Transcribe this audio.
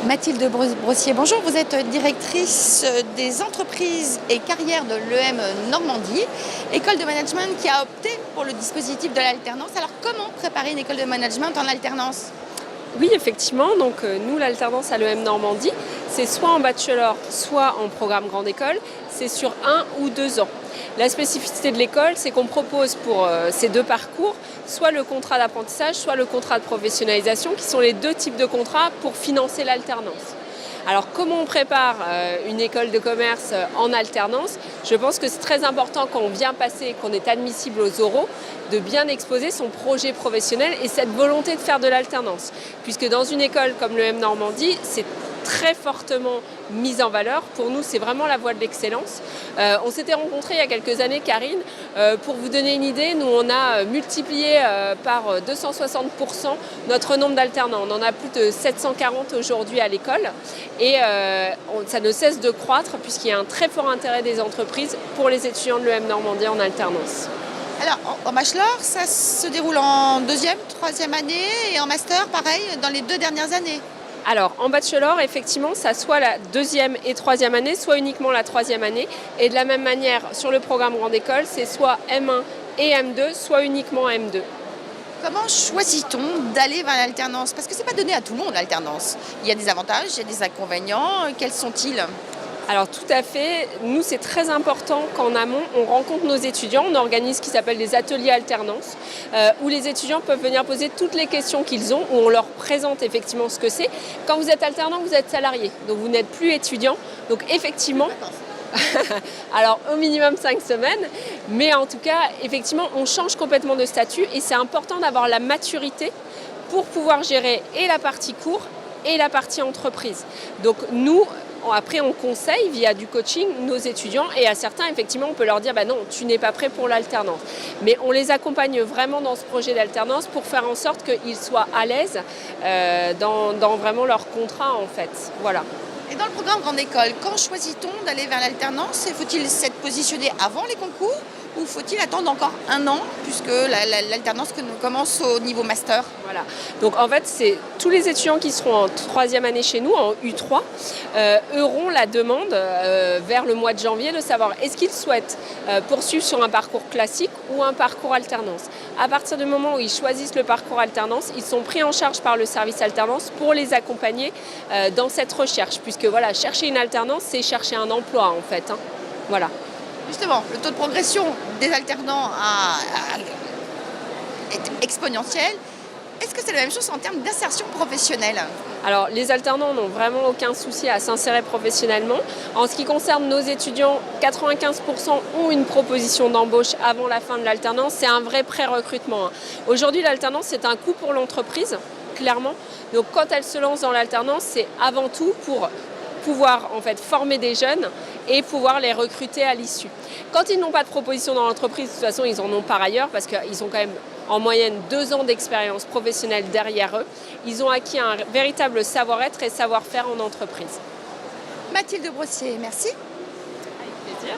Mathilde Brossier, bonjour. Vous êtes directrice des entreprises et carrières de l'EM Normandie, école de management qui a opté pour le dispositif de l'alternance. Alors, comment préparer une école de management en alternance? Oui, effectivement. Donc, nous, l'alternance à l'EM Normandie, c'est soit en bachelor, soit en programme grande école. C'est sur 1 ou 2 ans. La spécificité de l'école, c'est qu'on propose pour ces deux parcours, soit le contrat d'apprentissage, soit le contrat de professionnalisation, qui sont les deux types de contrats pour financer l'alternance. Alors, comment on prépare une école de commerce en alternance? Je pense que c'est très important quand on vient passer et qu'on est admissible aux oraux, de bien exposer son projet professionnel et cette volonté de faire de l'alternance. Puisque dans une école comme l'EM Normandie, c'est très fortement mise en valeur. Pour nous, c'est vraiment la voie de l'excellence. On s'était rencontrés il y a quelques années, Karine. Pour vous donner une idée, nous, on a multiplié par 260% notre nombre d'alternants. On en a plus de 740 aujourd'hui à l'école. Et ça ne cesse de croître puisqu'il y a un très fort intérêt des entreprises pour les étudiants de l'EM Normandie en alternance. Alors, en bachelor, ça se déroule en deuxième, troisième année et en master, pareil, dans les 2 dernières années. Alors, en bachelor, effectivement, ça soit la deuxième et troisième année, soit uniquement la troisième année. Et de la même manière, sur le programme grande école, c'est soit M1 et M2, soit uniquement M2. Comment choisit-on d'aller vers l'alternance? Parce que ce n'est pas donné à tout le monde, l'alternance. Il y a des avantages, il y a des inconvénients. Quels sont-ils? Alors tout à fait, nous c'est très important qu'en amont on rencontre nos étudiants, on organise ce qui s'appelle des ateliers alternance où les étudiants peuvent venir poser toutes les questions qu'ils ont, où on leur présente effectivement ce que c'est. Quand vous êtes alternant, vous êtes salarié, donc vous n'êtes plus étudiant, donc effectivement, alors au minimum 5 semaines, mais en tout cas effectivement on change complètement de statut et c'est important d'avoir la maturité pour pouvoir gérer et la partie cours et la partie entreprise. Donc nous, après, on conseille via du coaching nos étudiants et à certains, effectivement, on peut leur dire non, tu n'es pas prêt pour l'alternance. Mais on les accompagne vraiment dans ce projet d'alternance pour faire en sorte qu'ils soient à l'aise dans vraiment leur contrat, en fait. Voilà. Et dans le programme grande école, quand choisit-on d'aller vers l'alternance? Faut-il s'être positionné avant les concours ou faut-il attendre encore 1 an puisque l'alternance commence au niveau master? Voilà. Donc en fait, c'est tous les étudiants qui seront en troisième année chez nous, en U3, auront la demande vers le mois de janvier de savoir est-ce qu'ils souhaitent poursuivre sur un parcours classique ou un parcours alternance. À partir du moment où ils choisissent le parcours alternance, ils sont pris en charge par le service alternance pour les accompagner dans cette recherche. Puisque voilà, chercher une alternance, c'est chercher un emploi en fait. Voilà. Justement, le taux de progression des alternants est exponentiel. Est-ce que c'est la même chose en termes d'insertion professionnelle? Alors, les alternants n'ont vraiment aucun souci à s'insérer professionnellement. En ce qui concerne nos étudiants, 95% ont une proposition d'embauche avant la fin de l'alternance. C'est un vrai pré-recrutement. Aujourd'hui, l'alternance, c'est un coût pour l'entreprise, clairement. Donc, quand elle se lance dans l'alternance, c'est avant tout pour pouvoir en fait former des jeunes et pouvoir les recruter à l'issue. Quand ils n'ont pas de proposition dans l'entreprise, de toute façon, ils en ont par ailleurs parce qu'ils ont quand même en moyenne 2 ans d'expérience professionnelle derrière eux. Ils ont acquis un véritable savoir-être et savoir-faire en entreprise. Mathilde Brossier, merci. Avec plaisir.